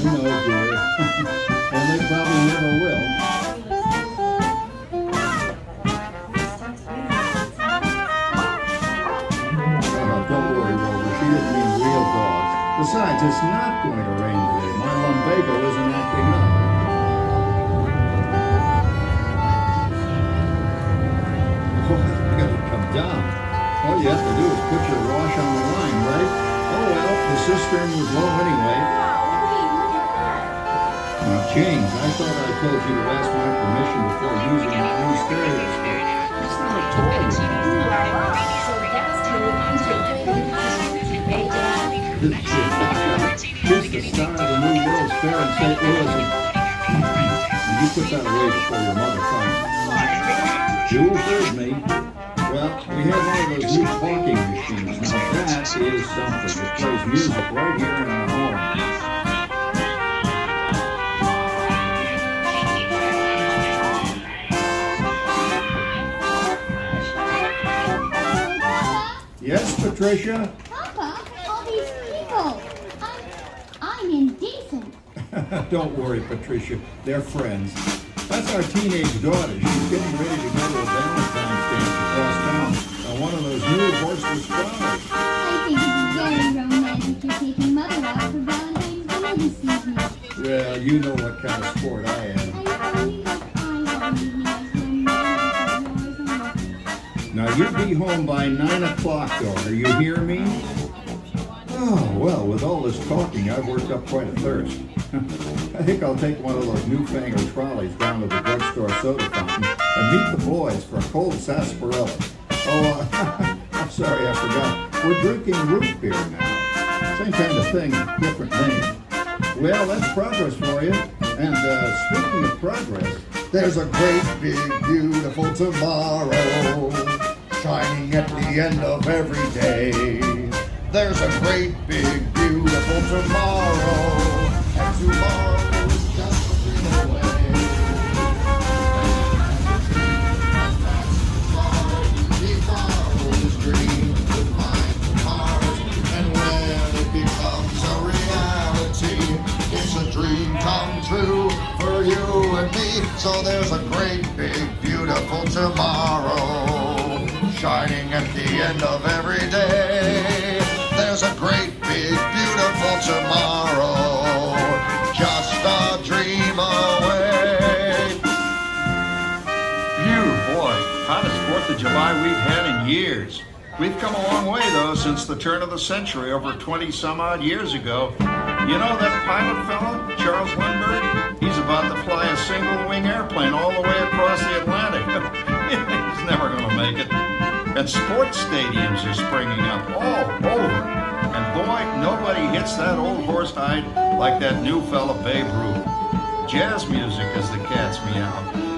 know, dear. And they probably never will. Don't worry, Rover. She didn't mean real dogs. Besides, it's not going to rain today. My lumbago isn't acting up. Oh, I gotta come down. All you have to do is put your wash on the line, right? Oh well, the cistern was low anyway. Now, James, I thought I told you to ask my permission before using my new stereoscope. It's not a toy. Here's the star of the New World's Fair in St. Louis. And you put that away before your mother finds it. You heard me. Well, we have one of those new talking machines. Now that is something. It plays music right here in our home. Yes, Patricia? Papa, all these people. I'm indecent. Don't worry, Patricia. They're friends. That's our teenage daughter. She's getting ready to go to a Valentine's dance across town on one of those new horseless cars. I think it's very romantic you're taking Mother out for Valentine's dinner this evening. Well, you know what kind of sport I am. Now, you'll be home by 9 o'clock, daughter. You hear me? Oh, well, with all this talking, I've worked up quite a thirst. I think I'll take one of those newfangled trolleys down to the drugstore soda fountain and meet the boys for a cold sarsaparilla. Oh, I'm sorry, I forgot. We're drinking root beer now. Same kind of thing, different name. Well, that's progress for you. And speaking of progress, there's a great, big, beautiful tomorrow shining at the end of every day. There's a great, big, beautiful tomorrow, and tomorrow is just a dream away. Tomorrow is dream with mine tomorrow, and when it becomes a reality, it's a dream come true for you and me. So there's a great, big, beautiful tomorrow shining at the end of every day. There's a great, big, beautiful tomorrow, just a dream away. Phew, boy, hottest 4th of July we've had in years. We've come a long way, though, since the turn of the century, over 20-some-odd years ago. You know that pilot fella, Charles Lindbergh? He's about to fly a single-wing airplane all the way across the Atlantic. He's never going to make it. And sports stadiums are springing up all over. And boy, nobody hits that old horse hide like that new fella Babe Ruth. Jazz music, as the cats meow.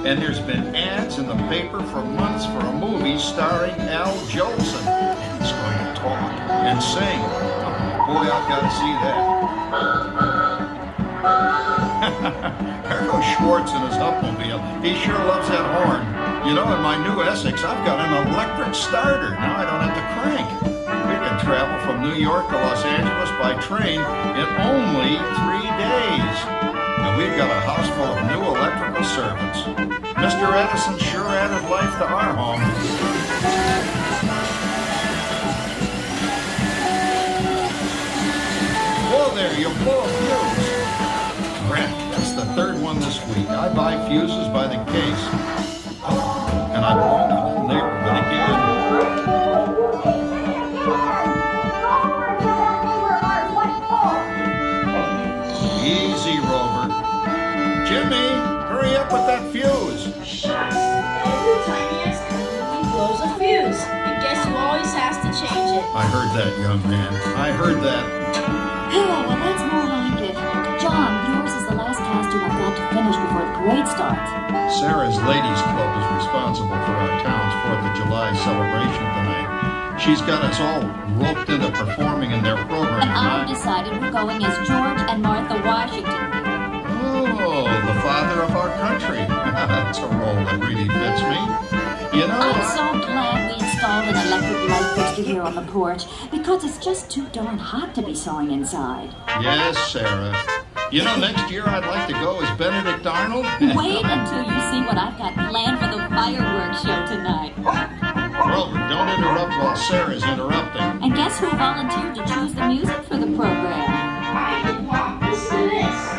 And there's been ads in the paper for months for a movie starring Al Jolson. And he's going to talk and sing. Oh, boy, I've got to see that. There goes Schwartz in his Upmobile. He sure loves that horn. You know, in my new Essex, I've got an electric starter. Now I don't have to crank. We can travel from New York to Los Angeles by train in only 3 days. And we've got a house full of new electrical servants. Mr. Edison sure added life to our home. Whoa there, you blow a fuse. Crap, that's the 3rd one this week. I buy fuses by the case. And I belong to the whole neighborhood again. Easy, Rover. Jimmy, hurry up with that fuse. Every time he has company, he blows a fuse. And guess who always has to change it? I heard that, young man. I heard that. Oh, well, that's more like it. John, yours is the last costume I've got to finish before the parade starts. Sarah's Ladies Club is responsible for our town's 4th of July celebration tonight. She's got us all roped into performing in their program. And I've decided we're going as George and Martha Washington. Oh, the father of our country. That's a role that really fits me. You know, I'm so glad we installed an electric light fixture here on the porch, because it's just too darn hot to be sewing inside. Yes, Sarah. You know, next year I'd like to go as Benedict Arnold. Wait until you see what I've got planned for the fireworks show tonight. Rover, don't interrupt while Sarah's interrupting. And guess who volunteered to choose the music for the program? I did not. Listen to this.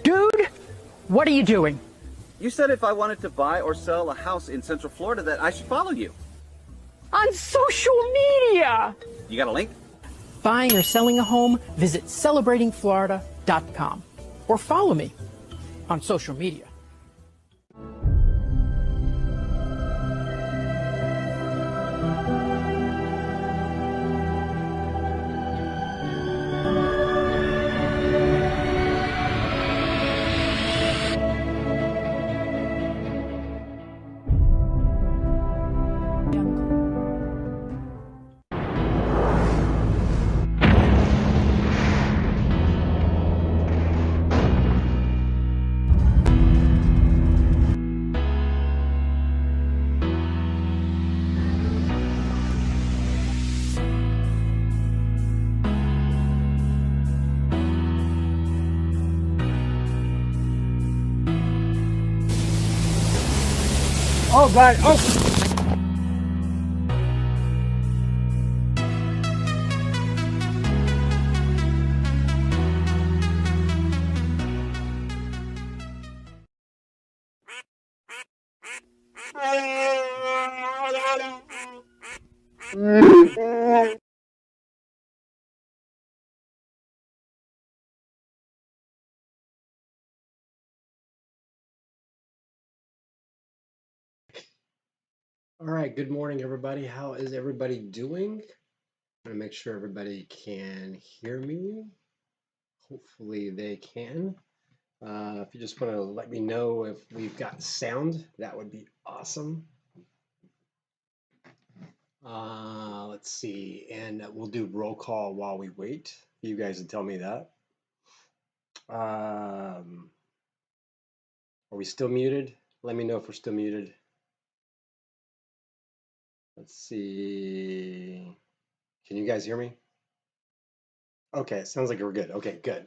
Dude, what are you doing? You said if I wanted to buy or sell a house in Central Florida that I should follow you. On social media! You got a link? Buying or selling a home, visit celebratingflorida.com or follow me on social media. Oh, God. Oh! All right, good morning, everybody. How is everybody doing? I'm gonna make sure everybody can hear me. Hopefully they can. If you just want to let me know if we've got sound, that would be awesome. Let's see, and we'll do roll call while we wait. You guys can tell me that. Are we still muted? Let me know if we're still muted. Let's see. Can you guys hear me? Okay, it sounds like we're good. Okay, good.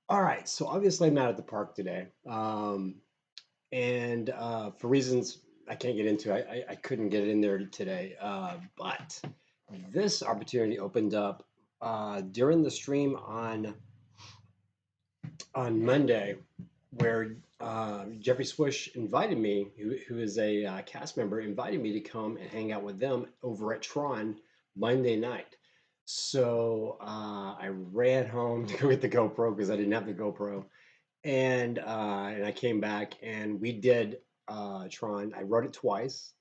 All right, so obviously I'm not at the park today. And for reasons I can't get into, I couldn't get in there today. But this opportunity opened up during the stream on Monday, where Jeffrey Swish invited me, who is a cast member, invited me to come and hang out with them over at Tron Monday night. So I ran home to go get the GoPro because I didn't have the GoPro, and I came back and we did Tron. I wrote it twice,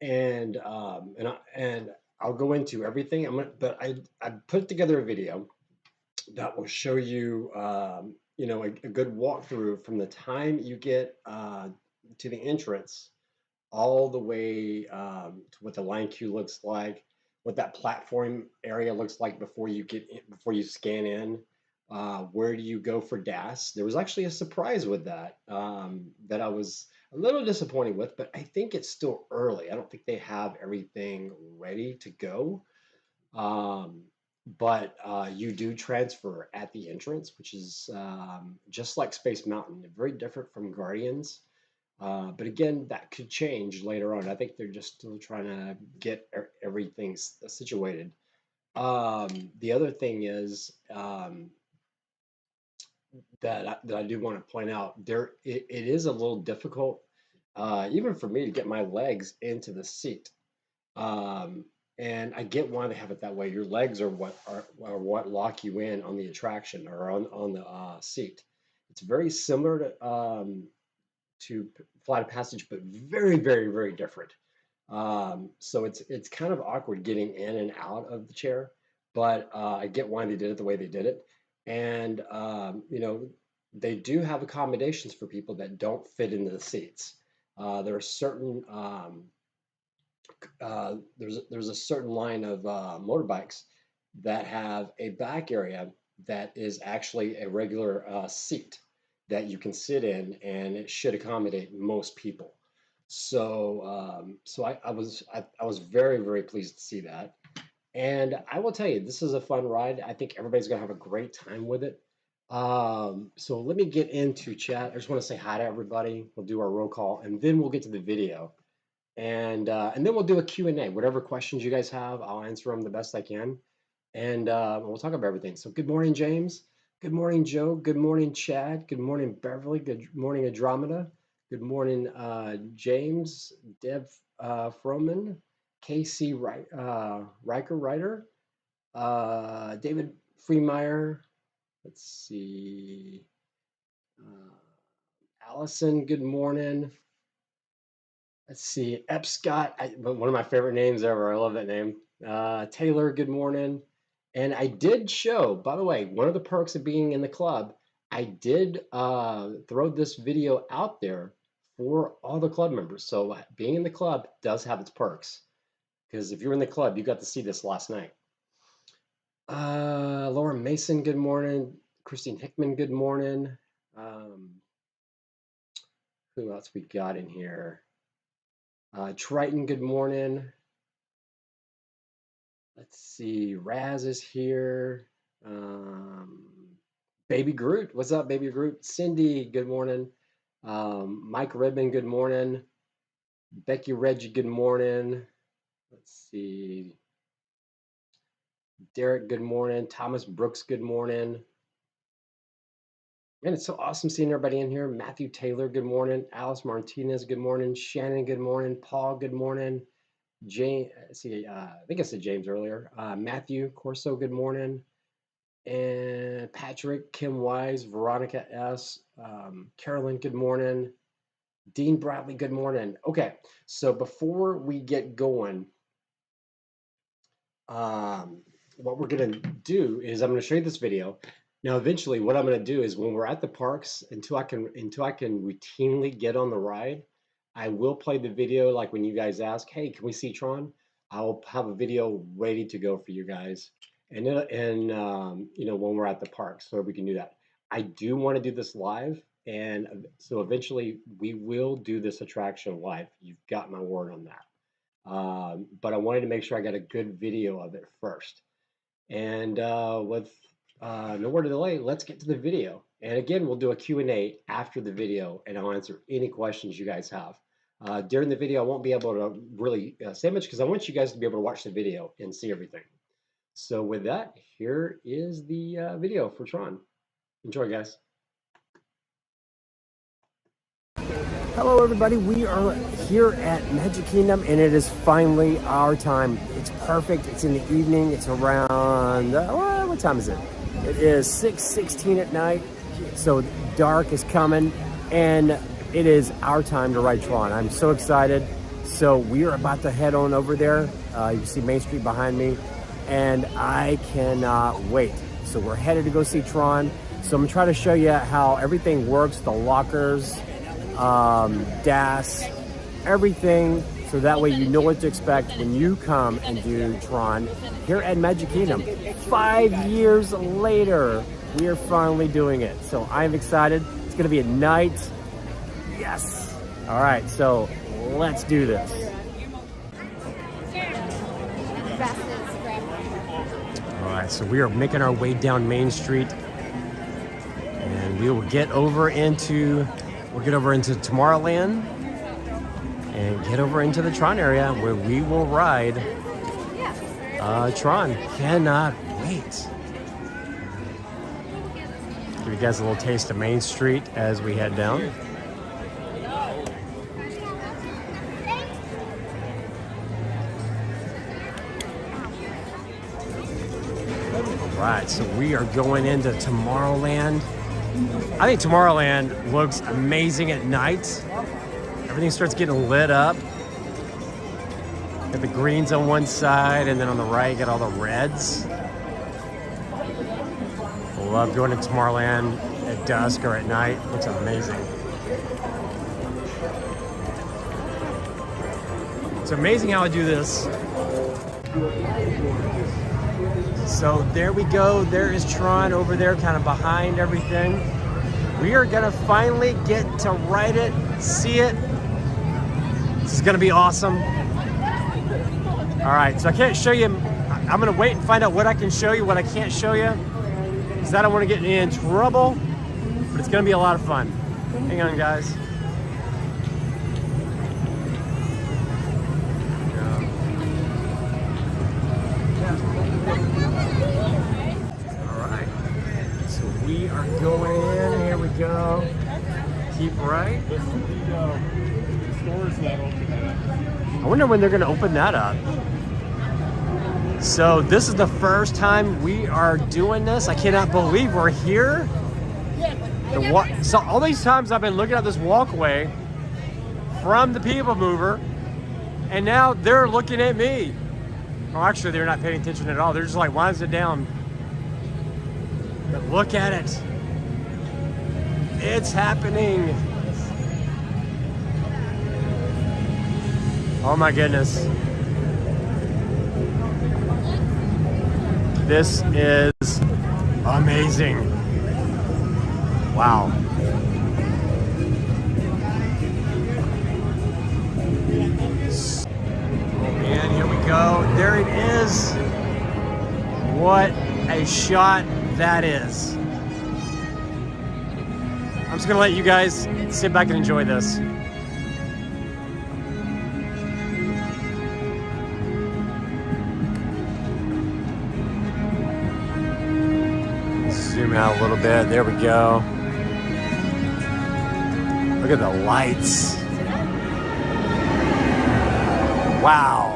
and I'll go into everything. But I put together a video that will show you you know, a good walkthrough from the time you get to the entrance all the way to what the line queue looks like, what that platform area looks like before you get in, before you scan in. Where do you go for DAS? There was actually a surprise with that that I was a little disappointed with, but I think it's still early. I don't think they have everything ready to go. but you do transfer at the entrance, which is just like Space Mountain, very different from Guardians. But again, that could change later on. I think they're just still trying to get everything situated. The other thing is that I do want to point out, it is a little difficult, even for me, to get my legs into the seat. And I get why they have it that way. Your legs are what lock you in on the attraction or on the seat. It's very similar to Flight of Passage, but very, very, very different. So it's kind of awkward getting in and out of the chair, but I get why they did it the way they did it. And you know, they do have accommodations for people that don't fit into the seats. There are certain there's a certain line of motorbikes that have a back area that is actually a regular seat that you can sit in, and it should accommodate most people. So I was very, very pleased to see that. And I will tell you, this is a fun ride. I think everybody's gonna have a great time with it. So let me get into chat. I just want to say hi to everybody. We'll do our roll call, and then we'll get to the video. And then we'll do a Q&A. Whatever questions you guys have, I'll answer them the best I can. And we'll talk about everything. So good morning, James. Good morning, Joe. Good morning, Chad. Good morning, Beverly. Good morning, Andromeda. Good morning, James, Deb Froman, Casey Riker Ryder, David Freemeyer. Let's see. Allison, good morning. Let's see, Epscott, one of my favorite names ever. I love that name. Taylor, good morning. And I did show, by the way, one of the perks of being in the club, I did throw this video out there for all the club members. So being in the club does have its perks, because if you're in the club, you got to see this last night. Laura Mason, good morning. Christine Hickman, good morning. Who else we got in here? Triton, good morning. Let's see, Raz is here. Baby Groot, what's up, Baby Groot? Cindy, good morning. Mike Redman, good morning. Becky Reggie, good morning. Let's see. Derek, good morning. Thomas Brooks, good morning. Man, it's so awesome seeing everybody in here. Matthew Taylor, good morning. Alice Martinez, good morning. Shannon, good morning. Paul, good morning. James, I think I said James earlier. Matthew Corso, good morning. And Patrick, Kim Wise, Veronica S. Carolyn, good morning. Dean Bradley, good morning. Okay, so before we get going, what we're gonna do is I'm gonna show you this video. Now, eventually, what I'm going to do is when we're at the parks, until I can routinely get on the ride, I will play the video. Like when you guys ask, "Hey, can we see Tron?" I'll have a video ready to go for you guys, and you know, when we're at the parks, so we can do that. I do want to do this live, and so eventually we will do this attraction live. You've got my word on that. But I wanted to make sure I got a good video of it first, and with no more delay, let's get to the video. And again, we'll do a Q&A after the video, and I'll answer any questions you guys have. During the video, I won't be able to really say much because I want you guys to be able to watch the video and see everything. So with that, here is the video for Tron. Enjoy, guys. Hello everybody, we are here at Magic Kingdom and it is finally our time. It's perfect, it's in the evening, it's around, what time is it? It is 6:16 at night, so dark is coming and it is our time to ride Tron. I'm so excited. So we are about to head on over there. You can see Main Street behind me and I cannot wait. So we're headed to go see Tron. So I'm gonna try to show you how everything works, the lockers, DAS, everything, so that way you know what to expect when you come and do Tron here at Magic Kingdom. 5 years later, we are finally doing it. So I'm excited. It's gonna be at night. Yes. All right, so let's do this. All right, so we are making our way down Main Street, and we will get over into Tomorrowland and get over into the Tron area where we will ride Tron. Cannot wait. Give you guys a little taste of Main Street as we head down. Right, so we are going into Tomorrowland. I think Tomorrowland looks amazing at night. Everything starts getting lit up. Got the greens on one side, and then on the right, you got all the reds. I love going to Tomorrowland at dusk or at night. Looks amazing. It's amazing how I do this. So there we go. There is Tron over there, kind of behind everything. We are gonna finally get to ride it, see it. This is gonna be awesome. All right, so I can't show you. I'm gonna wait and find out what I can show you, what I can't show you, because I don't want to get in trouble. But it's gonna be a lot of fun. Hang on, guys. We are going in. Here we go. Keep right. This is the stores that open that. I wonder when they're going to open that up. So this is the first time we are doing this. I cannot believe we're here. So all these times I've been looking at this walkway from the People Mover, and now they're looking at me. Oh, actually, they're not paying attention at all. They're just like, winds it down. But look at it. It's happening. Oh my goodness. This is amazing. Wow. And here we go. There it is. What a shot that is. I'm just gonna let you guys sit back and enjoy this. Zoom out a little bit. There we go. Look at the lights. Wow.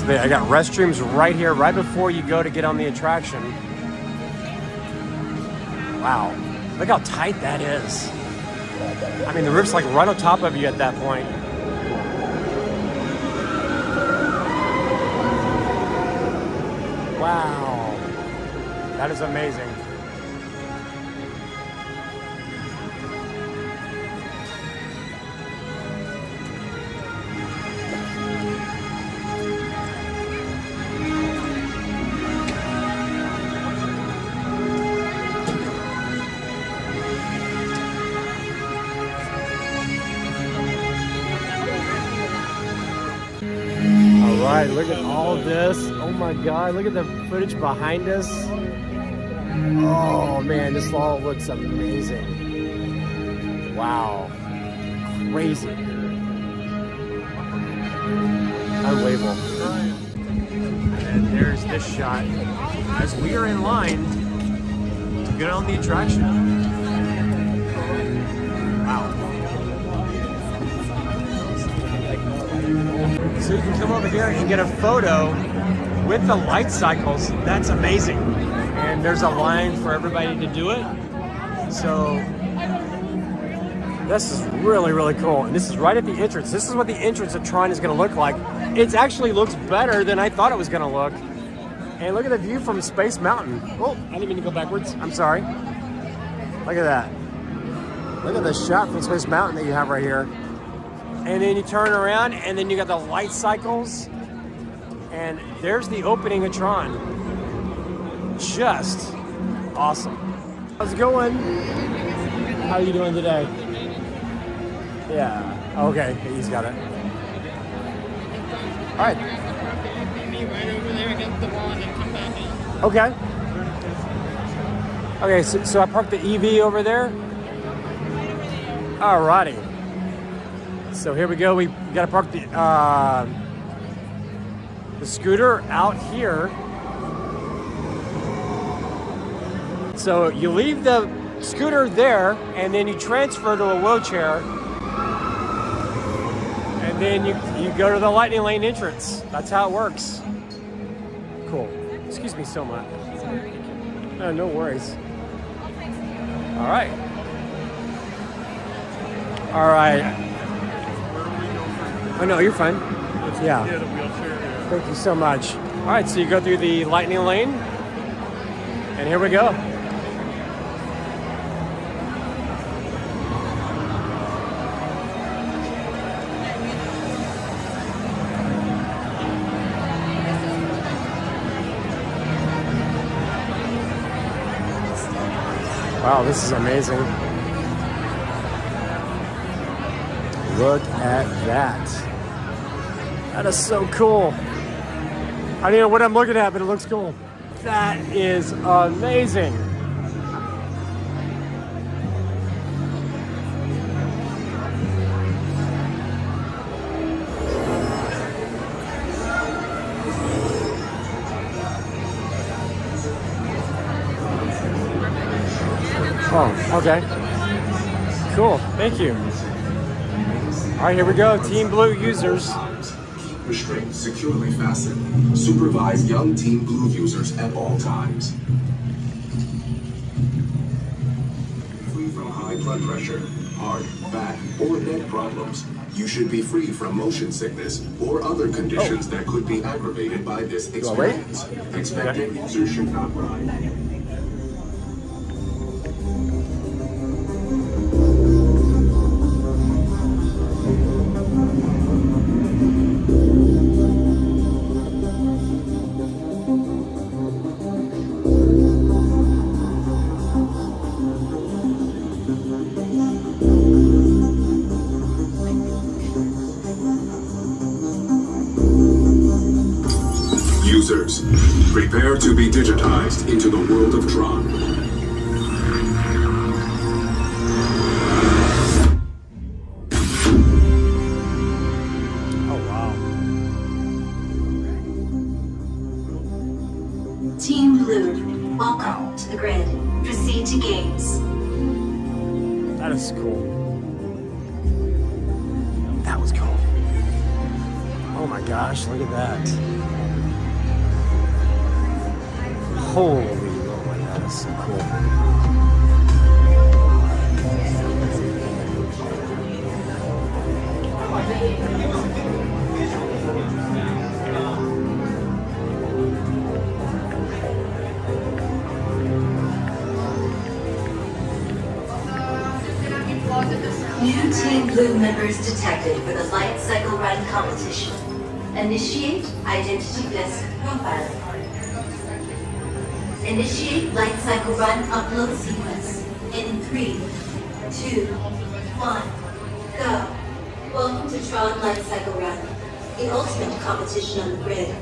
I got restrooms right here, right before you go to get on the attraction. Wow, look how tight that is. I mean, the roof's like right on top of you at that point. Wow, that is amazing. Look at all this. Oh my God, look at the footage behind us. Oh man, this all looks amazing. Wow. Crazy. Unbelievable. And there's this shot as we are in line to get on the attraction. Wow. So you can come over here and get a photo with the light cycles. That's amazing. And there's a line for everybody to do it. So this is really, really cool. And this is right at the entrance. This is what the entrance of Tron is going to look like. It actually looks better than I thought it was going to look. And look at the view from Space Mountain. Oh, I didn't mean to go backwards. I'm sorry. Look at that. Look at the shot from Space Mountain that you have right here. And then you turn around and then you got the light cycles. And there's the opening of Tron. Just awesome. How's it going? How are you doing today? Yeah. Okay. He's got it. All right. Be right over there against the wall and then come back in. Okay. Okay. So I parked the EV over there. All righty. So here we go. We got to park the scooter out here. So you leave the scooter there, and then you transfer to a wheelchair, and then you go to the lightning lane entrance. That's how it works. Cool. Excuse me so much. No worries. All right. All right. Oh no, you're fine. Yeah. Thank you so much. All right, so you go through the lightning lane, and here we go. Wow, this is amazing. Look at that. That is so cool. I don't know what I'm looking at, but it looks cool. That is amazing. Oh, okay. Cool, thank you. All right, here we go, Team Blue users. Restraints securely fastened. Supervise young Team Blue users at all times. Free from high blood pressure, heart, back, or neck problems. You should be free from motion sickness or other conditions that could be aggravated by this experience. Expected users should not ride. Users, prepare to be digitized into the world of Tron. Oh, wow. Team Blue, welcome to the grid. Proceed to games. That is cool. That was cool. Oh my gosh, look at that. Holy moly, that is so cool. New Team Blue members detected for the Light Cycle Run competition. Initiate Identity Disk Profiling. Initiate Light Cycle Run upload sequence in 3, 2, 1, go. Welcome to Tron Light Cycle Run, the ultimate competition on the grid.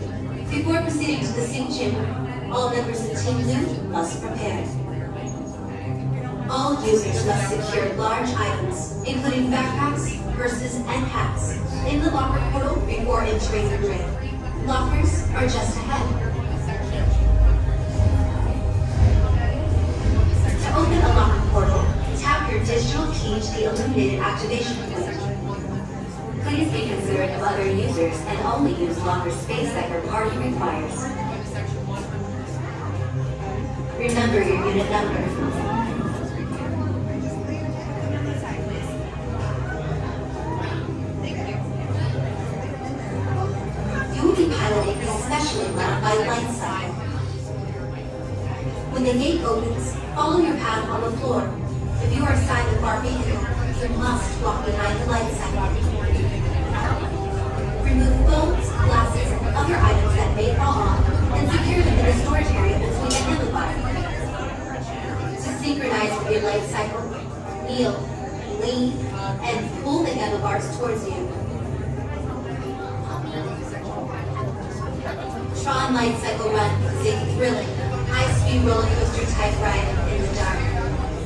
Before proceeding to the sync chamber, all members of Team Blue must prepare. All users must secure large items, including backpacks, purses, and hats, in the locker portal before entering the grid. Lockers are just ahead. engage the illuminated activation fluid. Please be considerate of other users and only use longer space that your party requires. Remember your unit number. You will be piloting a specially modified light cycle. When the gate opens, follow your path on the floor. If you are assigned the far beacon, you must walk behind the light cycle. Remove phones, glasses, and other items that may fall off, and secure them in the storage area between the handlebars. To synchronize with your light cycle, kneel, lean, and pull the handlebars towards you. Tron Light Cycle Run is a thrilling, high-speed roller coaster type ride in the dark,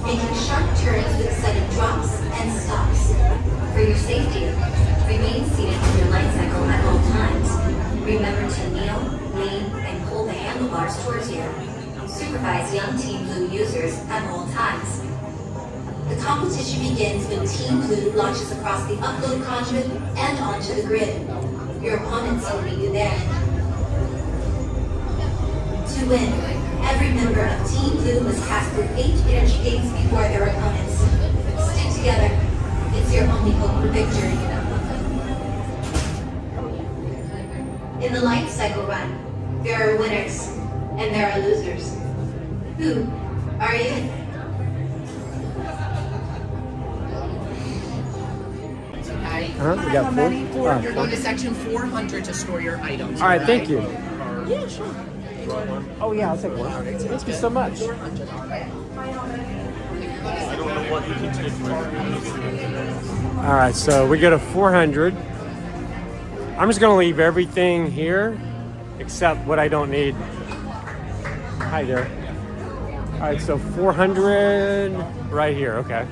making sharp turns with sudden drops and stops. For your safety, remain seated in your light cycle at all times. Remember to kneel, lean, and pull the handlebars towards you. Supervise young Team Blue users at all times. The competition begins when Team Blue launches across the upload conduit and onto the grid. Your opponents will meet you there. To win, every member of Team Blue must pass through 8 energy gates before their opponents. Stick together. It's your only hope for victory. In the life cycle run, there are winners and there are losers. Who are you? We got four? You're going to section 400 to store your items. All right, thank you. Yeah, sure. Oh yeah, I'll take one. Thank you so much. All right, so we go to 400. I'm just gonna leave everything here except what I don't need. Hi there. All right, so 400 right here, okay.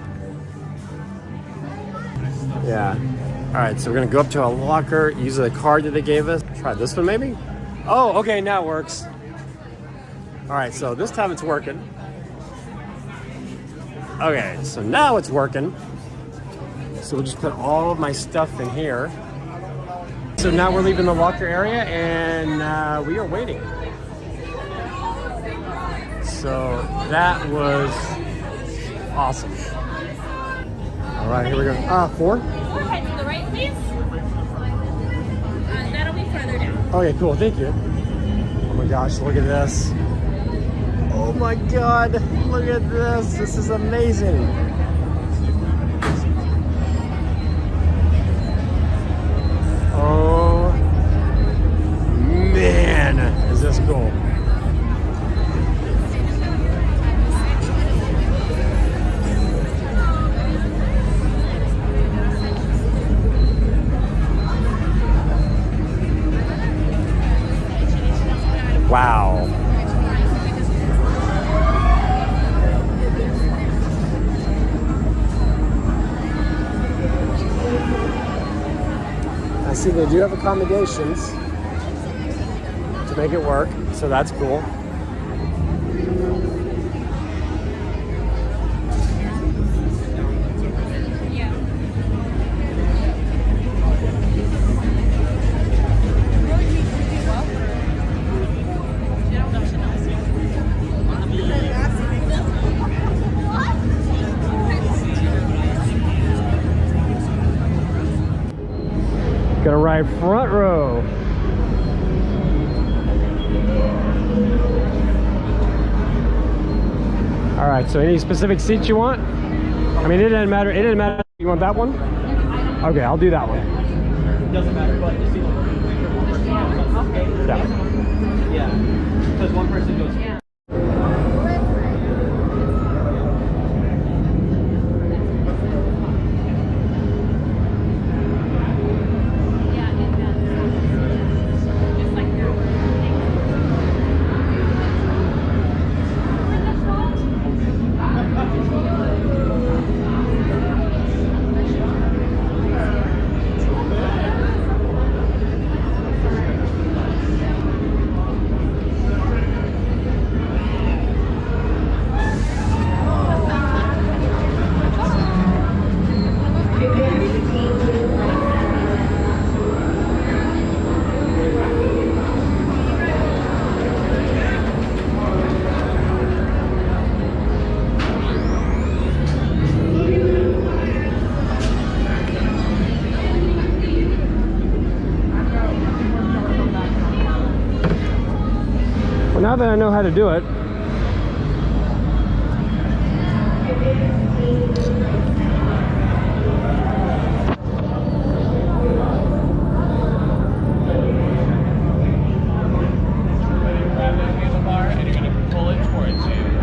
Yeah. All right, so we're gonna go up to a locker, use the card that they gave us. Try this one maybe? Oh, okay, now it works. All right, so this time it's working. Okay, so now it's working. So we'll just put all of my stuff in here. So now we're leaving the locker area and we are waiting. So that was awesome. All right, here we go. 4? Go ahead to the right, please. That'll be further down. Okay, cool, thank you. Oh my gosh, look at this. Oh my God, look at this. This is amazing. Oh man, is this cool. Wow. I see they do have accommodations to make it work, so that's cool. Gonna ride front row. All right, so any specific seats you want? I mean, it didn't matter. It didn't matter. You want that one? Okay, I'll do that one. It doesn't matter, but you see That one. yeah, because one person goes. Yeah. now that I know how to do it.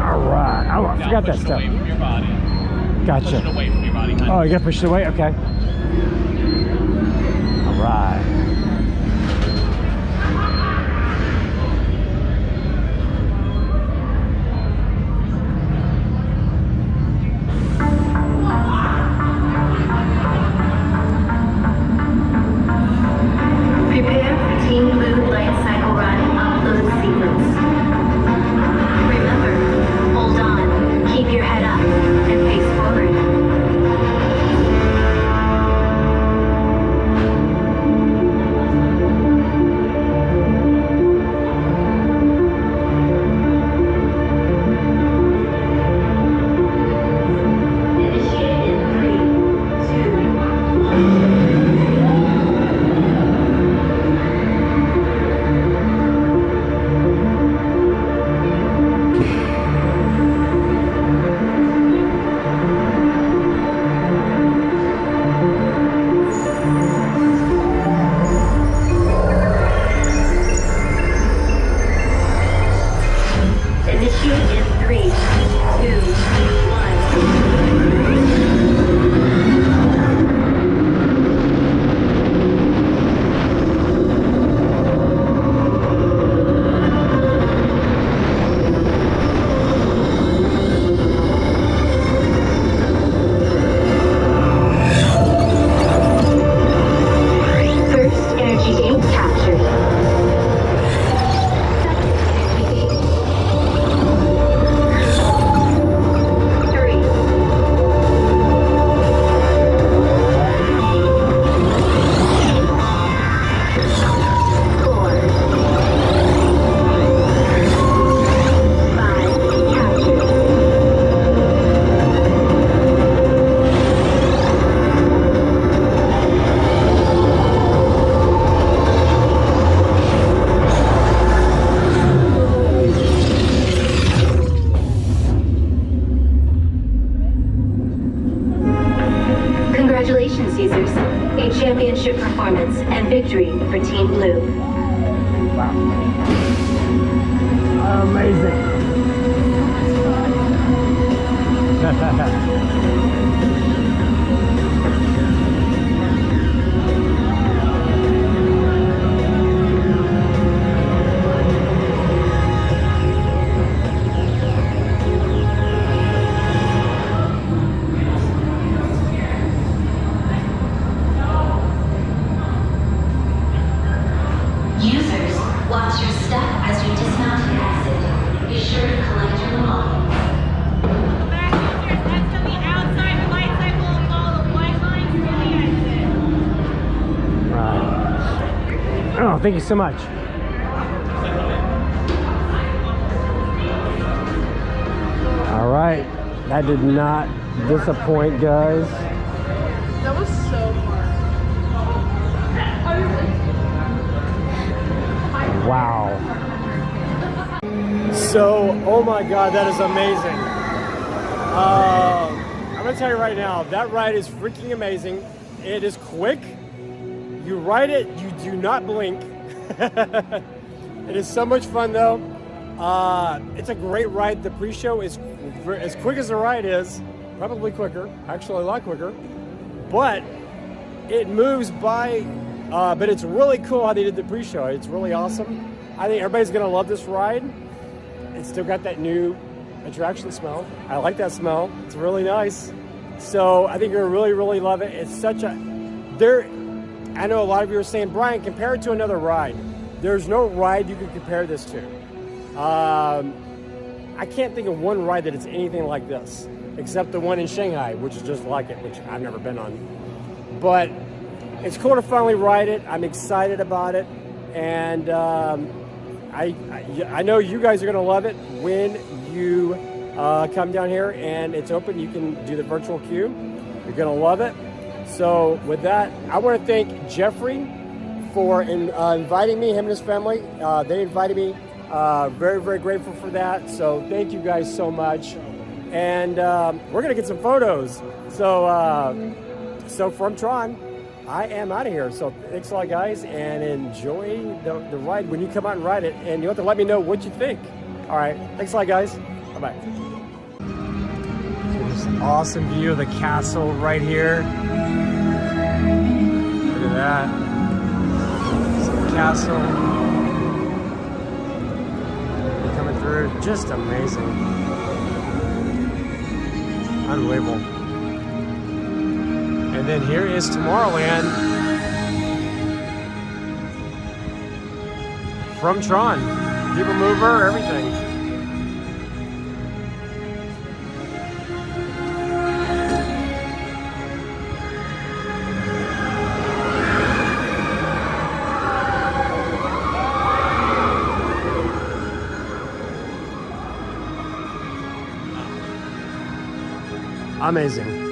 Alright. Oh, I forgot that stuff. Gotcha. Push it away from your body. Oh, you gotta push it away? Okay. Alright. Prepare for Team Blue Light Cycle Run upload sequence. Remember, hold on, keep your head up, and face forward. Initiate in 3, 2. Initiate in 3, 2, 1. First energy gate captured. Congratulations, users. A championship performance and victory for Team Blue. Wow. Amazing. Users, watch your step as you dismount and exit. Be sure to collect your belongings. That's to the outside the light cycle and follow the white lines to the exit. Right. Oh, thank you so much. All right. That did not disappoint, guys. That was so far. Wow. So, oh my God, that is amazing. I'm gonna tell you right now, that ride is freaking amazing. It is quick. You ride it, you do not blink. It is so much fun though. It's a great ride. The pre-show is as quick as the ride is, probably quicker, actually a lot quicker. But it moves by. But it's really cool how they did the pre-show. It's really awesome. I think everybody's gonna love this ride. It's still got that new attraction smell. I like that smell. It's really nice. So I think you're gonna really, really love it. It's such a, I know a lot of you are saying, Brian, compare it to another ride. There's no ride you could compare this to. I can't think of one ride that is anything like this, except the one in Shanghai, which is just like it, which I've never been on. But it's cool to finally ride it. I'm excited about it, and I know you guys are gonna love it when you come down here and it's open. You can do the virtual queue. You're gonna love it. So with that, I want to thank Jeffrey for inviting me, him and his family. They invited me Very, very grateful for that. So thank you guys so much. And we're going to get some photos. So from Tron, I am out of here. So thanks a lot, guys, and enjoy the ride when you come out and ride it. And you have to let me know what you think. All right. Thanks a lot, guys. Bye-bye. So this awesome view of the castle right here. Look at that. It's the castle. Coming through. Just amazing. Unbelievable. And then here is Tomorrowland from Tron. People mover, everything. Amazing.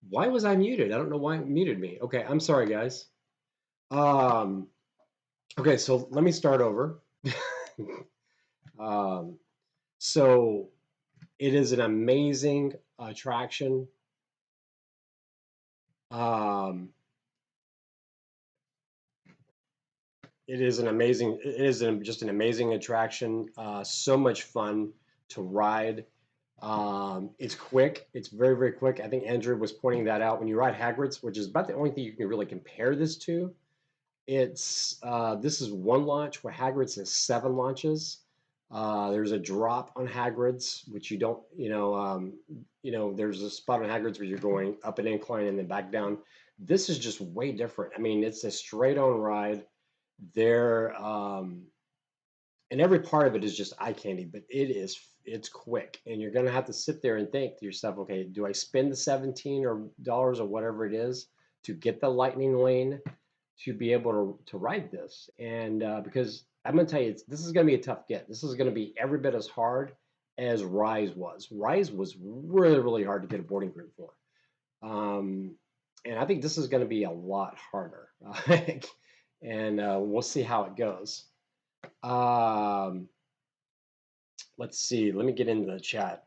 Why was I muted? I don't know why it muted me. Okay, I'm sorry, guys. Okay, so let me start over. So it is an amazing attraction. It is just an amazing attraction. So much fun to ride. It's quick. It's very, very quick. I think Andrew was pointing that out. When you ride Hagrid's, which is about the only thing you can really compare this to, this is one launch, where Hagrid's has 7 launches. There's a drop on Hagrid's, which you don't, there's a spot on Hagrid's where you're going up an incline and then back down. This is just way different. I mean, it's a straight on ride. There, And every part of it is just eye candy, but it's quick, and you're gonna have to sit there and think to yourself, okay, do I spend the $17 or whatever it is to get the lightning lane to be able to ride this? And because I'm gonna tell you, this is gonna be a tough get. This is gonna be every bit as hard as Rise was. Rise was really, really hard to get a boarding group for. And I think this is going to be a lot harder. And we'll see how it goes. Let's see. Let me get into the chat.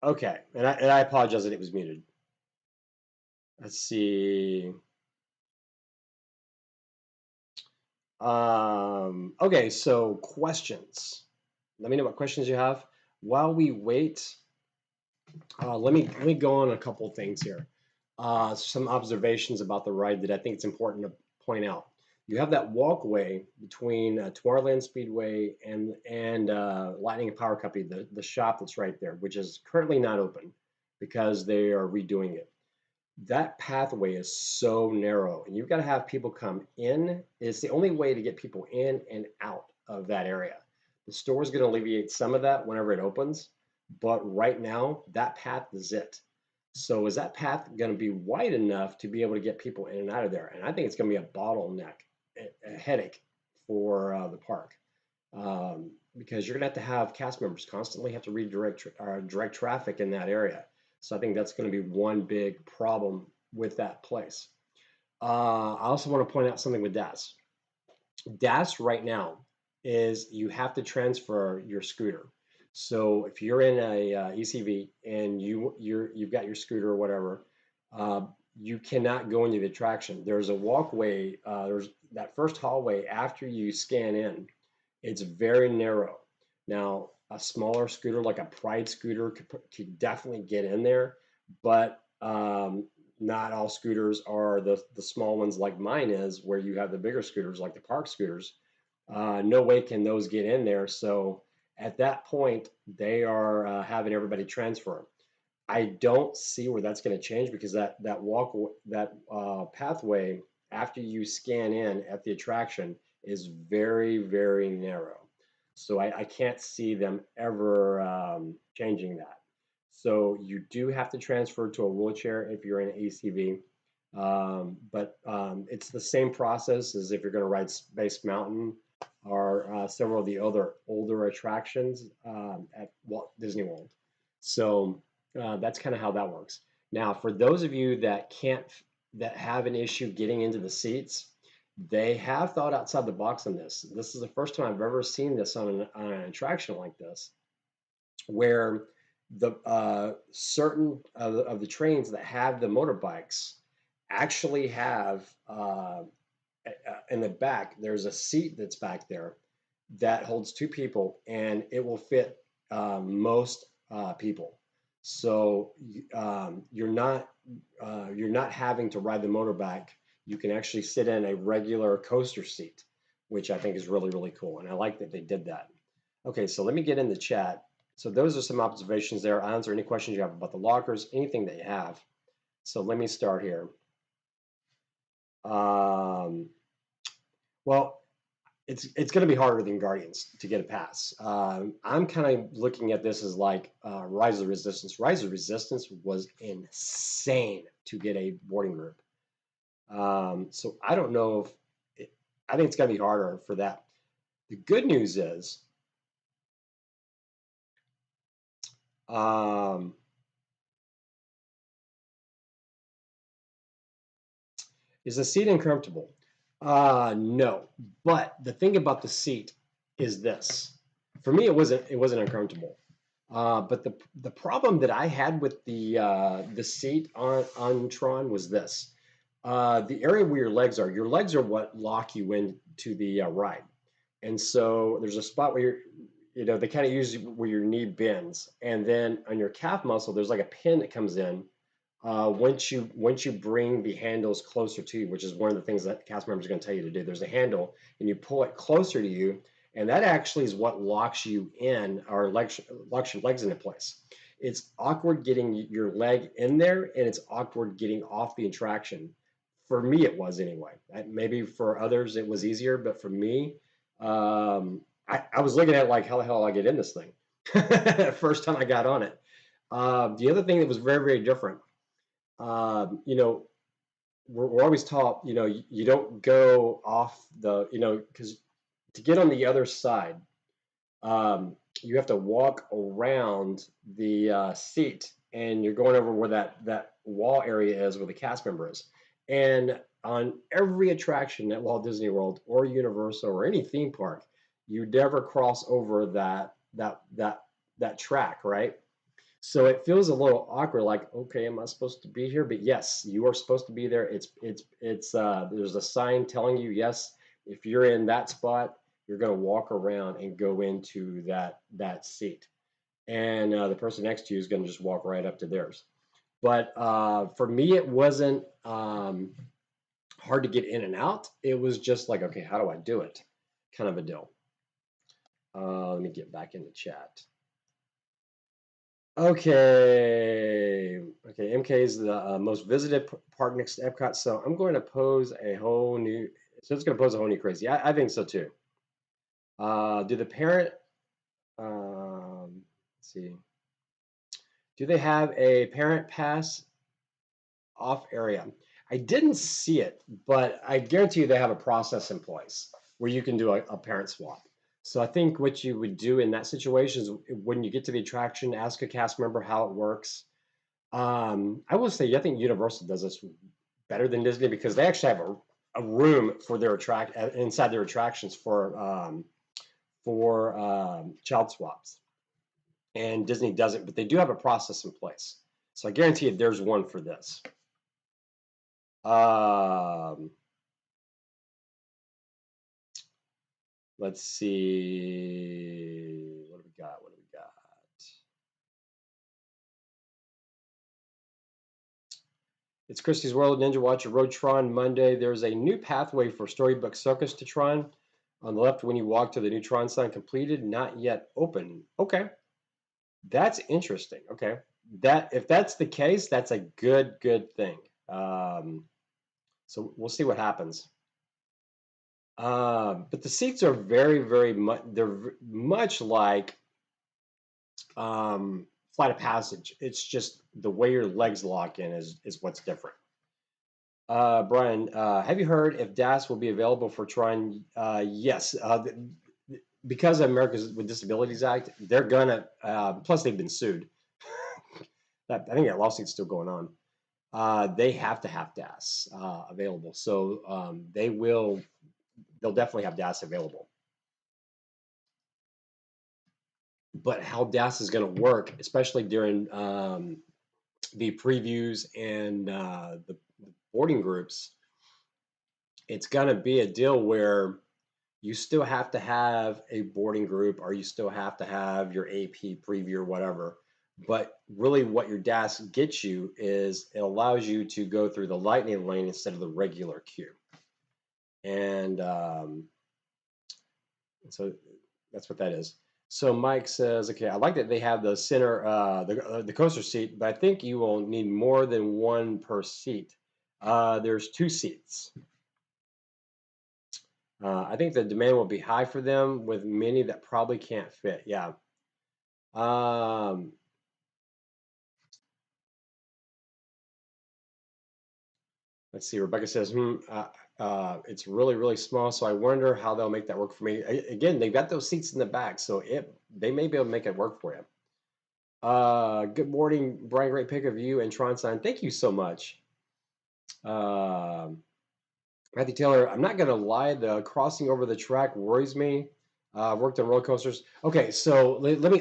Okay. And I apologize that it was muted. Let's see. Okay. So questions. Let me know what questions you have. While we wait, let me go on a couple of things here. Some observations about the ride that I think it's important to point out. You have that walkway between Tomorrowland Speedway and Lightning and Power Company, the shop that's right there, which is currently not open because they are redoing it. That pathway is so narrow, and you've got to have people come in. It's the only way to get people in and out of that area. The store is going to alleviate some of that whenever it opens, but right now that path is it. So is that path going to be wide enough to be able to get people in and out of there? And I think it's going to be a bottleneck, a headache for the park, because you're going to have cast members constantly have to redirect direct traffic in that area. So I think that's going to be one big problem with that place. I also want to point out something with DAS. DAS right now is you have to transfer your scooter. So if you're in a ECV and you've got your scooter or whatever, you cannot go into the attraction. There's a walkway. There's that first hallway after you scan in. It's very narrow. Now, a smaller scooter like a Pride scooter could definitely get in there, but not all scooters are the small ones like mine is, where you have the bigger scooters like the park scooters. No way can those get in there. So at that point, they are having everybody transfer. I don't see where that's going to change, because that pathway after you scan in at the attraction is very, very narrow. So I can't see them ever changing that. So you do have to transfer to a wheelchair if you're in an ACV, but it's the same process as if you're going to ride Space Mountain or several of the other older attractions at Walt Disney World. So that's kind of how that works. Now, for those of you that have an issue getting into the seats, they have thought outside the box on this. This is the first time I've ever seen this on an attraction like this, where the certain of the trains that have the motorbikes actually have in the back, there's a seat that's back there that holds 2 people, and it will fit most people. So you're not having to ride the motorbike. You can actually sit in a regular coaster seat, which I think is really, really cool. And I like that they did that. Okay, so let me get in the chat. So those are some observations there. I'll answer any questions you have about the lockers, anything that you have. So let me start here. Well, it's going to be harder than Guardians to get a pass. I'm kind of looking at this as like Rise of the Resistance. Rise of the Resistance was insane to get a boarding group. So I don't know if I think it's going to be harder for that. The good news is the seat uncomfortable? No, but the thing about the seat is this. For me, it wasn't uncomfortable. But the problem that I had with the seat on Tron was this. The area where your legs are what lock you into the ride. And so there's a spot where they kind of use where your knee bends. And then on your calf muscle, there's like a pin that comes in once you bring the handles closer to you, which is one of the things that cast members are going to tell you to do. There's a handle, and you pull it closer to you, and that actually is what locks you in, or locks your legs into place. It's awkward getting your leg in there, and it's awkward getting off the attraction. For me, it was anyway. Maybe for others it was easier, but for me, I was looking at it like, how the hell do I get in this thing? First time I got on it. The other thing that was very, very different, you know, we're always taught, you know, you don't go off the, you know, because to get on the other side, you have to walk around the seat, and you're going over where that wall area is, where the cast member is. And on every attraction at Walt Disney World or Universal or any theme park, you never cross over that track, right? So it feels a little awkward, like, okay, am I supposed to be here? But yes, you are supposed to be there. There's a sign telling you, yes, if you're in that spot, you're going to walk around and go into that seat. And the person next to you is going to just walk right up to theirs. But for me, it wasn't hard to get in and out. It was just like, okay, how do I do it? Kind of a deal. Let me get back into chat. Okay, MK is the most visited park next to Epcot, so I'm going to pose a whole new, so it's going to pose a whole new crazy. I think so too. Do the parent, let's see, do they have a parent pass off area? I didn't see it, but I guarantee you they have a process in place where you can do a parent swap. So I think what you would do in that situation is when you get to the attraction, ask a cast member how it works. I will say, I think Universal does this better than Disney because they actually have a room for their inside their attractions for child swaps. And Disney doesn't, but they do have a process in place. So I guarantee you there's one for this. Let's see. What do we got? What do we got? It's Christie's World Ninja Watcher Rode Tron Monday. There's a new pathway for Storybook Circus to Tron. On the left, when you walk to the new Tron sign, completed, not yet open. Okay, that's interesting. Okay, if that's the case, that's a good thing. So we'll see what happens. But the seats are very much, they're much like Flight of Passage. It's just the way your legs lock in is what's different. Brian, have you heard if DAS will be available for Tron? Yes. Because of Americans with Disabilities Act, they're gonna, plus they've been sued. I think that lawsuit's still going on. They have to have DAS available. So they'll definitely have DAS available. But how DAS is going to work, especially during the previews and the boarding groups, it's going to be a deal where you still have to have a boarding group or you still have to have your AP preview or whatever. But really what your DAS gets you is it allows you to go through the lightning lane instead of the regular queue. And so that's what that is. So Mike says, okay, I like that they have the center, the coaster seat, but I think you will need more than one per seat. There's 2 seats. I think the demand will be high for them with many that probably can't fit. Yeah. Let's see. Rebecca says, it's really small, so I wonder how they'll make that work for me. Again, they've got those seats in the back, so they may be able to make it work for you. Good morning, Brian. Great pick of you and Tron sign. Thank you so much. Matthew Taylor, I'm not gonna lie, the crossing over the track worries me. I've worked on roller coasters. Okay, so let me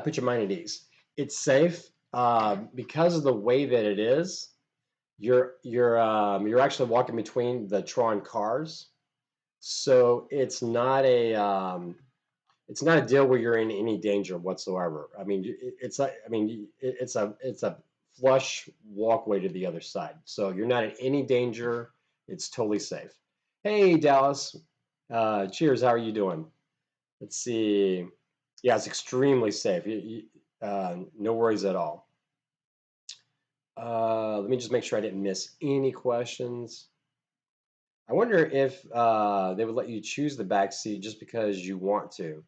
put your mind at ease. It's safe because of the way that it is. You're actually walking between the Tron cars, so it's not a deal where you're in any danger whatsoever. I mean, it's a flush walkway to the other side, so you're not in any danger. It's totally safe. Hey Dallas, cheers. How are you doing? Let's see. Yeah, it's extremely safe. No worries at all. Let me just make sure I didn't miss any questions. I wonder if they would let you choose the back seat just because you want to.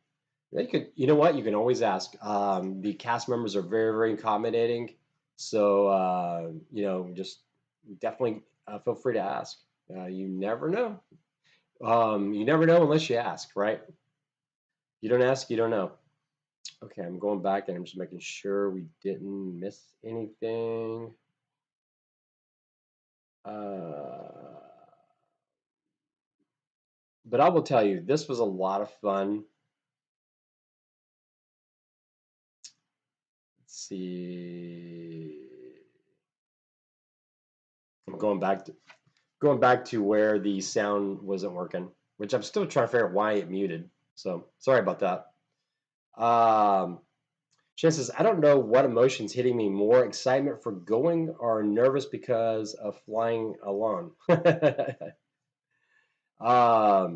You could, you know what? You can always ask. The cast members are very, very accommodating. So, you know, just definitely feel free to ask. You never know. You never know unless you ask, right? You don't ask, you don't know. Okay, I'm going back and I'm just making sure we didn't miss anything. But I will tell you, this was a lot of fun. Let's see. I'm going back to where the sound wasn't working, which I'm still trying to figure out why it muted. So sorry about that. Shan says, I don't know what emotion's hitting me more, excitement for going or nervous because of flying alone. But I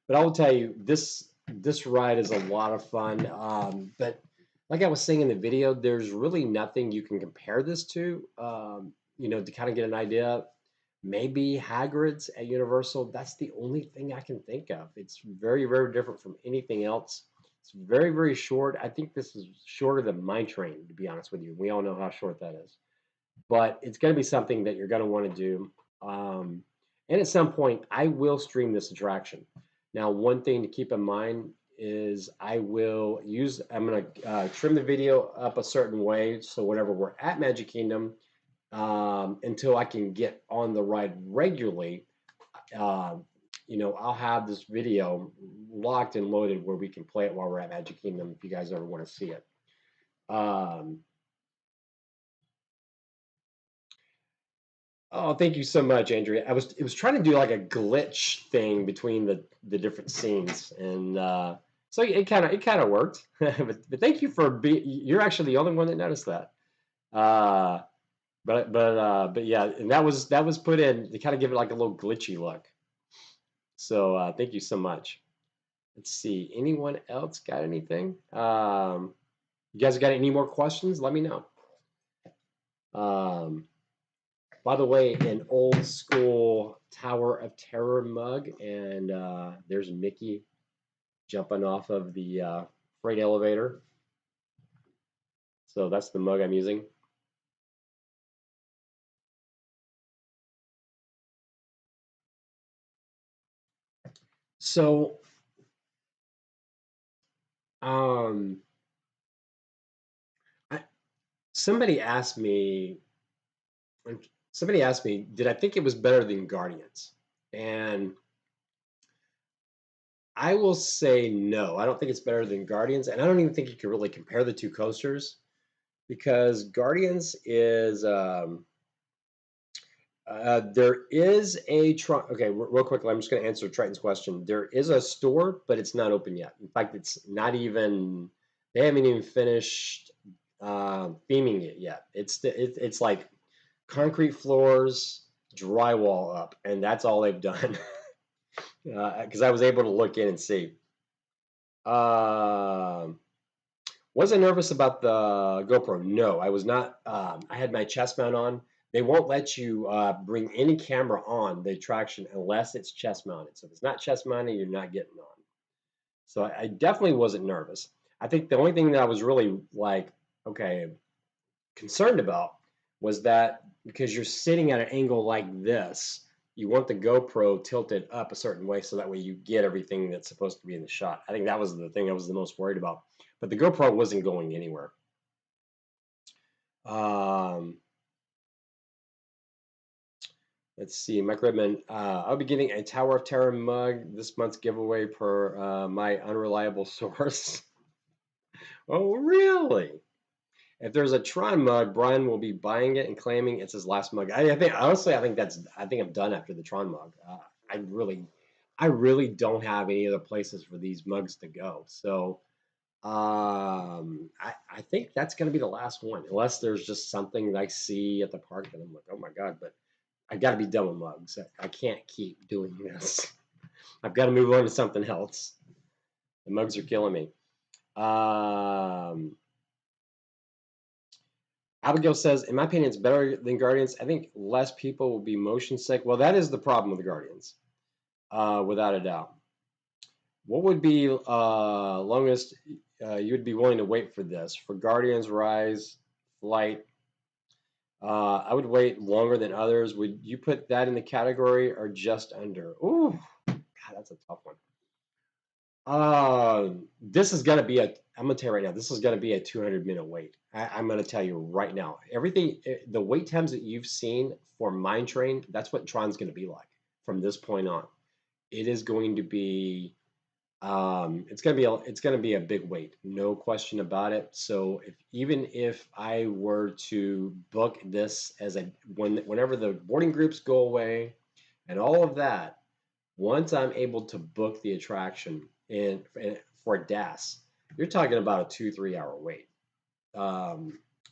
will tell you, this ride is a lot of fun. But like I was saying in the video, there's really nothing you can compare this to. You know, to kind of get an idea, maybe Hagrid's at Universal. That's the only thing I can think of. It's very, very different from anything else. It's very, very short. I think this is shorter than Mine Train, to be honest with you. We all know how short that is. But it's going to be something that you're going to want to do. And at some point, I will stream this attraction. Now, one thing to keep in mind is I'm going to trim the video up a certain way. So whenever we're at Magic Kingdom, until I can get on the ride regularly, you know, I'll have this video locked and loaded where we can play it while we're at Magic Kingdom if you guys ever want to see it. Oh, thank you so much, Andrea. It was trying to do like a glitch thing between the different scenes, and so it kind of worked. but thank you for you're actually the only one that noticed that. But yeah, and that was put in to kind of give it like a little glitchy look. So thank you so much. Let's see, anyone else got anything? You guys got any more questions? Let me know. By the way, an old school Tower of Terror mug, and there's Mickey jumping off of the freight elevator. So that's the mug I'm using. So, somebody asked me, did I think it was better than Guardians? And I will say no. I don't think it's better than Guardians, and I don't even think you can really compare the two coasters, because Guardians is there is a okay, real quickly, I'm just going to answer Triton's question. There is a store, but it's not open yet. In fact, it's not even, they haven't even finished theming it yet. It's like concrete floors, drywall up, and that's all they've done. Because I was able to look in and see. Was I nervous about the GoPro? No, I was not. I had my chest mount on. They won't let you bring any camera on the attraction unless it's chest mounted. So if it's not chest mounted, you're not getting on. So I definitely wasn't nervous. I think the only thing that I was really like, okay, concerned about was that because you're sitting at an angle like this, you want the GoPro tilted up a certain way so that way you get everything that's supposed to be in the shot. I think that was the thing I was the most worried about. But the GoPro wasn't going anywhere. Let's see, Mike Redman. I'll be getting a Tower of Terror mug this month's giveaway per my unreliable source. Oh, really? If there's a Tron mug, Brian will be buying it and claiming it's his last mug. I think honestly, I think I'm done after the Tron mug. I really don't have any other places for these mugs to go. So I think that's going to be the last one, unless there's just something that I see at the park that I'm like, oh my god, but I got to be done with mugs. I can't keep doing this. I've got to move on to something else. The mugs are killing me. Abigail says, in my opinion, it's better than Guardians. I think less people will be motion sick. Well, that is the problem with the Guardians. without a doubt. What would be longest you would be willing to wait for this? For Guardians, Rise, Flight, I would wait longer than others. Would you put that in the category or just under? Ooh, God, that's a tough one. This is gonna be I'm gonna tell you right now, this is gonna be a 200-minute wait. I'm gonna tell you right now. Everything, the wait times that you've seen for Mine Train, that's what Tron's gonna be like from this point on. It is going to be, it's gonna be a big wait, no question about it. So even if I were to book this as whenever the boarding groups go away and all of that, once I'm able to book the attraction and for DAS, you're talking about a 2-3 hour wait.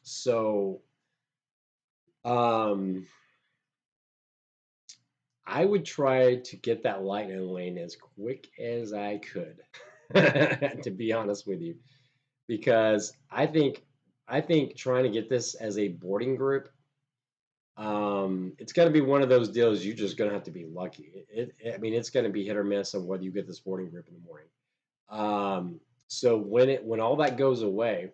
So I would try to get that lightning lane as quick as I could, to be honest with you, because I think trying to get this as a boarding group, it's going to be one of those deals you're just going to have to be lucky. I mean, it's going to be hit or miss on whether you get this boarding group in the morning. So when all that goes away,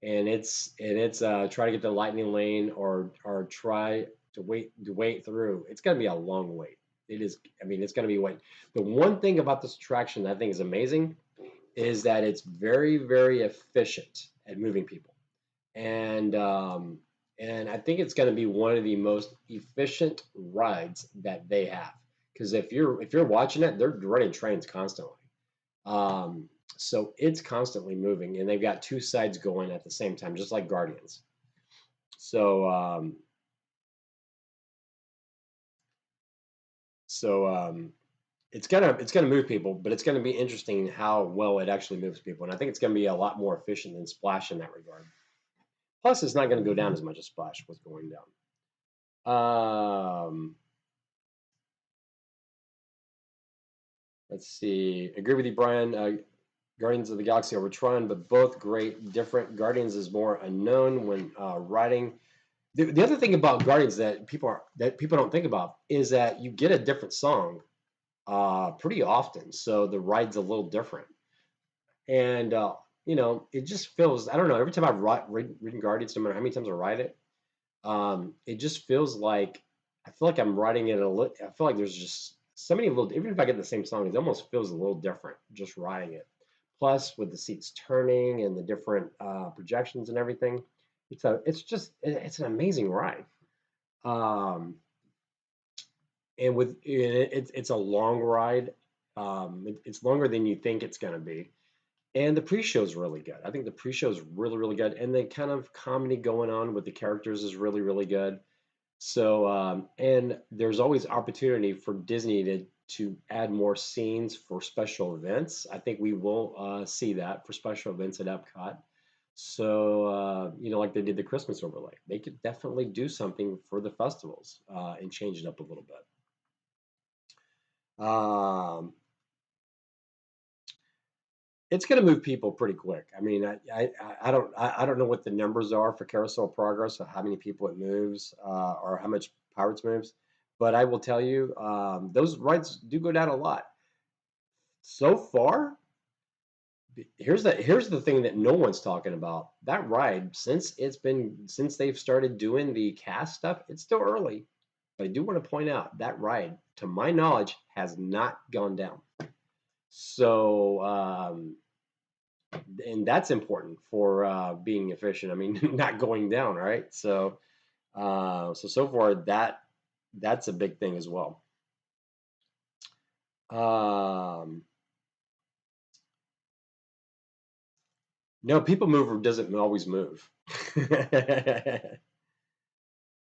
and it's try to get the lightning lane or try to wait through, it's going to be a long wait. It is. I mean, it's going to be wait. The one thing about this attraction that I think is amazing is that it's very, very efficient at moving people, and I think it's going to be one of the most efficient rides that they have. Because if you're watching it, they're running trains constantly. So it's constantly moving, and they've got two sides going at the same time, just like Guardians. So it's gonna move people, but it's gonna be interesting how well it actually moves people, and I think it's gonna be a lot more efficient than Splash in that regard. Plus, it's not gonna go down as much as Splash was going down. Let's see. Agree with you, Brian. Guardians of the Galaxy over Tron, but both great. Different. Guardians is more unknown when riding. The other thing about Guardians that people don't think about is that you get a different song pretty often, so the ride's a little different, and it just feels, I don't know, every time I've ridden Guardians, no matter how many times I ride it, it just feels like I feel like I'm riding it I feel like there's just so many little, even if I get the same song, it almost feels a little different just riding it. Plus, with the seats turning and the different projections and everything, it's an amazing ride. And it's a long ride. It's longer than you think it's going to be. And the pre-show is really good. I think the pre-show is really, really good. And the kind of comedy going on with the characters is really, really good. So, and there's always opportunity for Disney to add more scenes for special events. I think we will see that for special events at Epcot. So, like they did the Christmas overlay, they could definitely do something for the festivals and change it up a little bit. It's going to move people pretty quick. I mean, I don't know what the numbers are for Carousel of Progress, or how many people it moves, or how much Pirates moves, but I will tell you, those rides do go down a lot. So far, here's the thing that no one's talking about. That ride, since they've started doing the cast stuff, it's still early, but I do want to point out that ride, to my knowledge, has not gone down. So, and that's important for being efficient. I mean, not going down, right? So, so far that's a big thing as well. No, People Mover doesn't always move.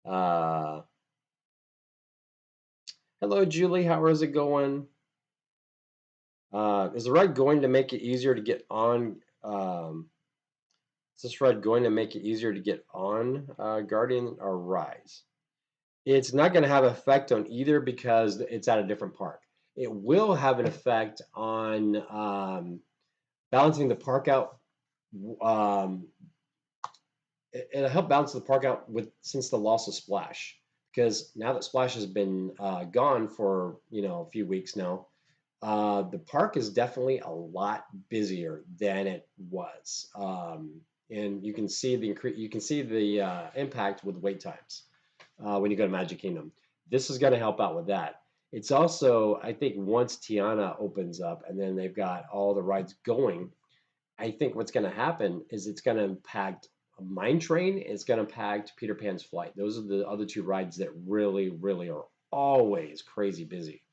Hello, Julie. How is it going? Is the ride going to make it easier to get on? Is this ride going to make it easier to get on Guardian or Rise? It's not going to have an effect on either because it's at a different park. It will have an effect on balancing the park out. It'll help balance the park out since the loss of Splash, because now that Splash has been gone for a few weeks now, the park is definitely a lot busier than it was, and you can see the impact with wait times when you go to Magic Kingdom. This is going to help out with that. It's also, I think, once Tiana opens up and then they've got all the rides going, I think what's going to happen is it's going to impact Mine Train. It's going to impact Peter Pan's Flight. Those are the other two rides that really, really are always crazy busy.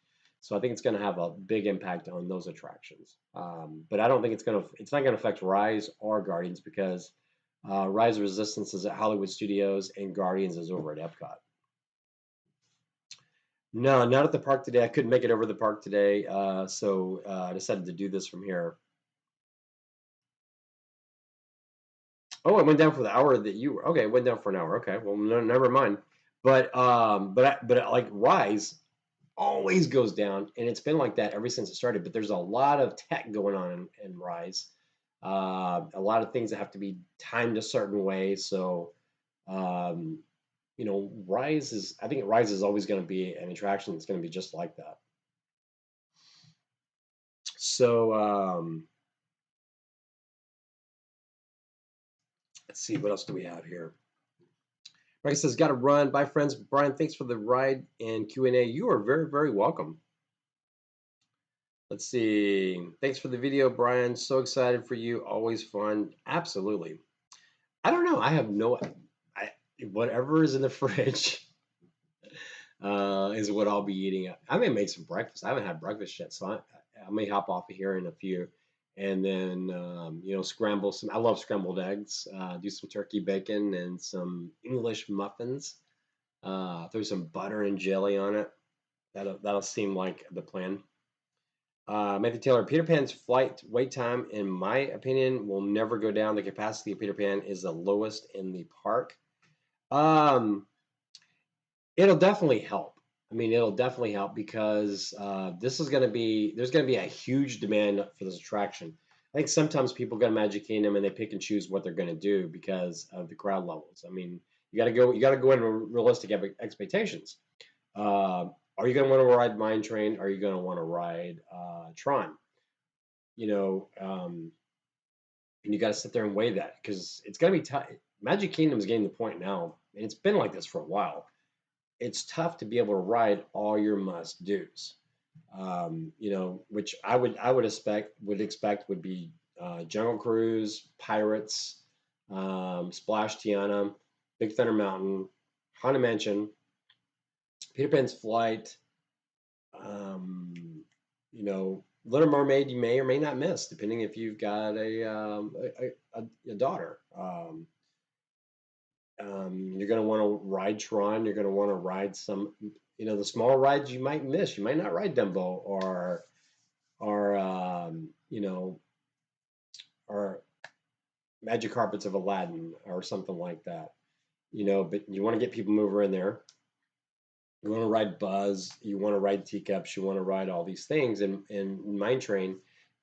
So I think it's going to have a big impact on those attractions. But I don't think it's not going to affect Rise or Guardians, because Rise of Resistance is at Hollywood Studios and Guardians is over at Epcot. No, not at the park today. I couldn't make it over the park today, so I decided to do this from here. Oh, it went down for the hour that you were. Okay, it went down for an hour. Okay, well, no, never mind. But like Rise always goes down, and it's been like that ever since it started. But there's a lot of tech going on in Rise, a lot of things that have to be timed a certain way. So, Rise is. I think Rise is always going to be an attraction that's going to be just like that. So, let's see, what else do we have here? Brian says, got to run. Bye, friends. Brian, thanks for the ride and Q&A. You are very, very welcome. Let's see. Thanks for the video, Brian. So excited for you. Always fun. Absolutely. I don't know. I have whatever is in the fridge is what I'll be eating. I may make some breakfast. I haven't had breakfast yet, so I may hop off of here in a few. And then, scramble some. I love scrambled eggs. Do some turkey bacon and some English muffins. Throw some butter and jelly on it. That'll seem like the plan. Matthew Taylor, Peter Pan's flight wait time, in my opinion, will never go down. The capacity of Peter Pan is the lowest in the park. It'll definitely help. I mean, it'll definitely help because there's going to be a huge demand for this attraction. I think sometimes people go to Magic Kingdom and they pick and choose what they're going to do because of the crowd levels. I mean, you got to go in with realistic expectations. Are you going to want to ride Mine Train? Are you going to want to ride Tron? And you got to sit there and weigh that because it's going to be tough. Magic Kingdom is getting the point now, and it's been like this for a while. It's tough to be able to ride all your must-dos. Which I would expect would be Jungle Cruise, Pirates, Splash Tiana, Big Thunder Mountain, Haunted Mansion, Peter Pan's Flight, Little Mermaid. You may or may not miss, depending if you've got a daughter. You're going to want to ride Tron. You're going to want to ride some, the small rides you might miss. You might not ride Dumbo or Magic Carpets of Aladdin or something like that. But you want to get people mover in there. You want to ride Buzz. You want to ride Teacups. You want to ride all these things in Mine Train.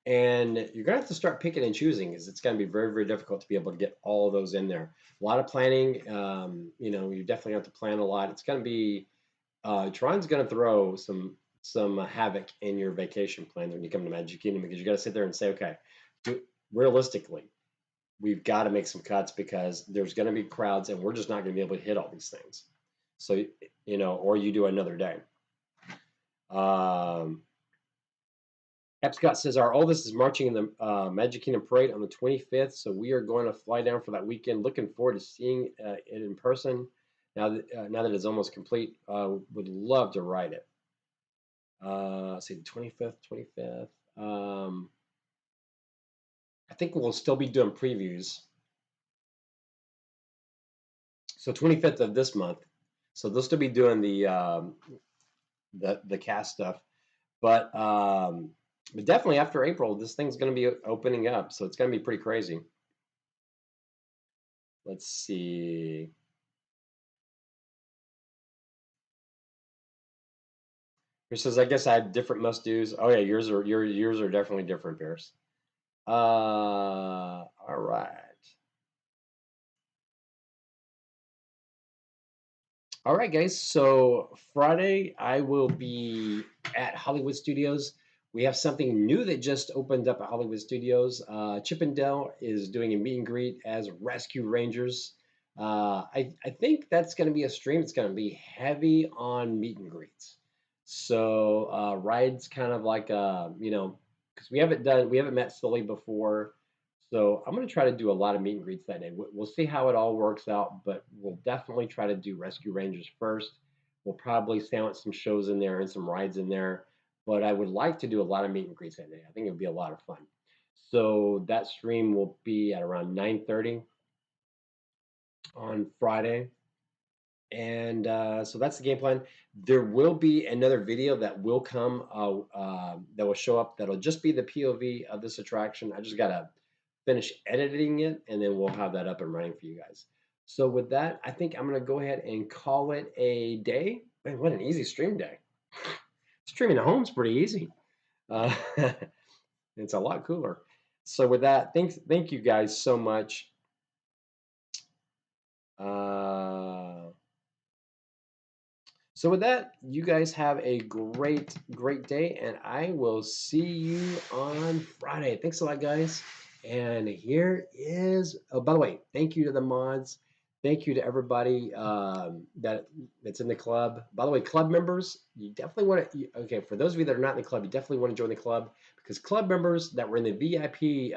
And you're going to have to start picking and choosing, because it's going to be very, very difficult to be able to get all of those in there. A lot of planning. You definitely have to plan a lot. It's going to be Tron's going to throw some havoc in your vacation plan when you come to Magic Kingdom, because you got to sit there and say, okay, realistically, we've got to make some cuts because there's going to be crowds and we're just not going to be able to hit all these things. So, or you do another day. Epcot says our oldest is marching in the Magic Kingdom Parade on the 25th, so we are going to fly down for that weekend. Looking forward to seeing it in person. Now that it's almost complete, would love to ride it. See, the 25th. I think we'll still be doing previews. So 25th of this month. So they'll still be doing the cast stuff, but definitely after April, this thing's going to be opening up, so it's going to be pretty crazy. Let's see. Pierce says, I guess I had different must-dos. Oh yeah, yours are definitely different, Pierce. All right. All right, guys. So Friday, I will be at Hollywood Studios. We have something new that just opened up at Hollywood Studios. Chip and Dale is doing a meet and greet as Rescue Rangers. I think that's going to be a stream. It's going to be heavy on meet and greets. So rides kind of like because we haven't met Sully before. So I'm going to try to do a lot of meet and greets that day. We'll see how it all works out, but we'll definitely try to do Rescue Rangers first. We'll probably sandwich some shows in there and some rides in there, but I would like to do a lot of meet and greets that day. I think it would be a lot of fun. So that stream will be at around 9:30 on Friday. And so that's the game plan. There will be another video that will come that will show up. That'll just be the POV of this attraction. I just got to finish editing it, and then we'll have that up and running for you guys. So with that, I think I'm going to go ahead and call it a day. Man, what an easy stream day. Streaming at home is pretty easy. It's a lot cooler. So with that, thank you guys so much. So with that, you guys have a great day, and I will see you on Friday. Thanks a lot, guys. And here is, oh, by the way, thank you to the mods. Thank you to everybody that's in the club. By the way, club members, you definitely want to, okay, for those of you that are not in the club, you definitely want to join the club, because club members that were in the VIP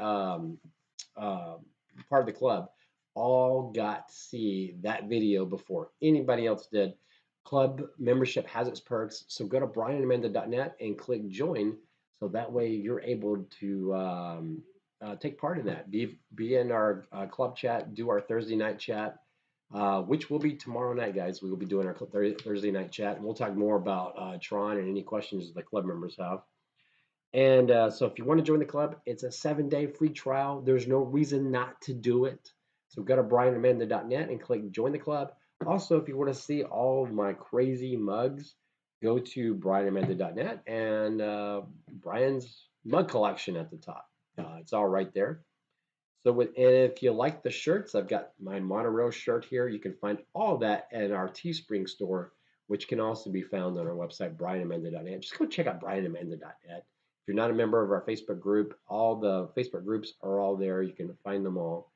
part of the club all got to see that video before anybody else did. Club membership has its perks, so go to brianandamanda.net and click join, so that way you're able to take part in that. Be in our club chat, do our Thursday night chat, which will be tomorrow night, guys. We will be doing our Thursday night chat, and we'll talk more about Tron and any questions the club members have. And so if you want to join the club, it's a 7-day free trial. There's no reason not to do it. So go to brianandamanda.net and click join the club. Also, if you want to see all of my crazy mugs, go to brianandamanda.net and Brian's mug collection at the top. It's all right there. So and if you like the shirts, I've got my monorail shirt here. You can find all of that at our Teespring store, which can also be found on our website, brianandamanda.net. Just go check out brianandamanda.net. If you're not a member of our Facebook group, all the Facebook groups are all there. You can find them all.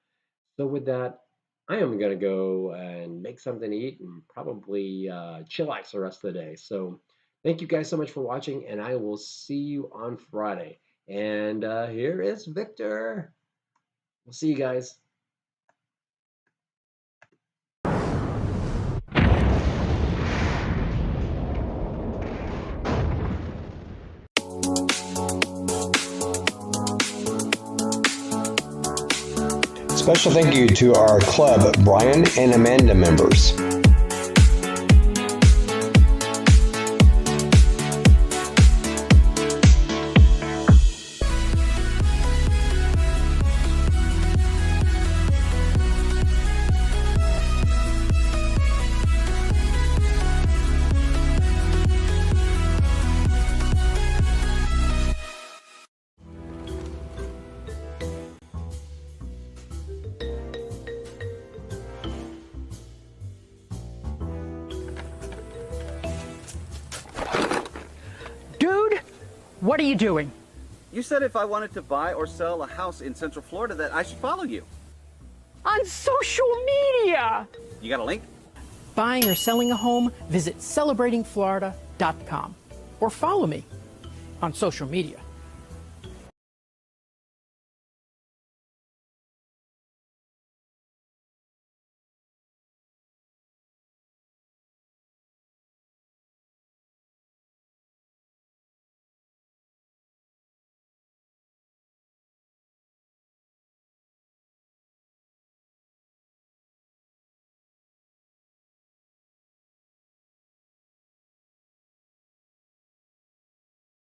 So with that, I am going to go and make something to eat and probably chillax the rest of the day. So thank you guys so much for watching, and I will see you on Friday. And here is Victor. We'll see you guys. Special thank you to our club, Brian and Amanda members. What are you doing? You said if I wanted to buy or sell a house in Central Florida that I should follow you. On social media! You got a link? Buying or selling a home, visit celebratingflorida.com or follow me on social media.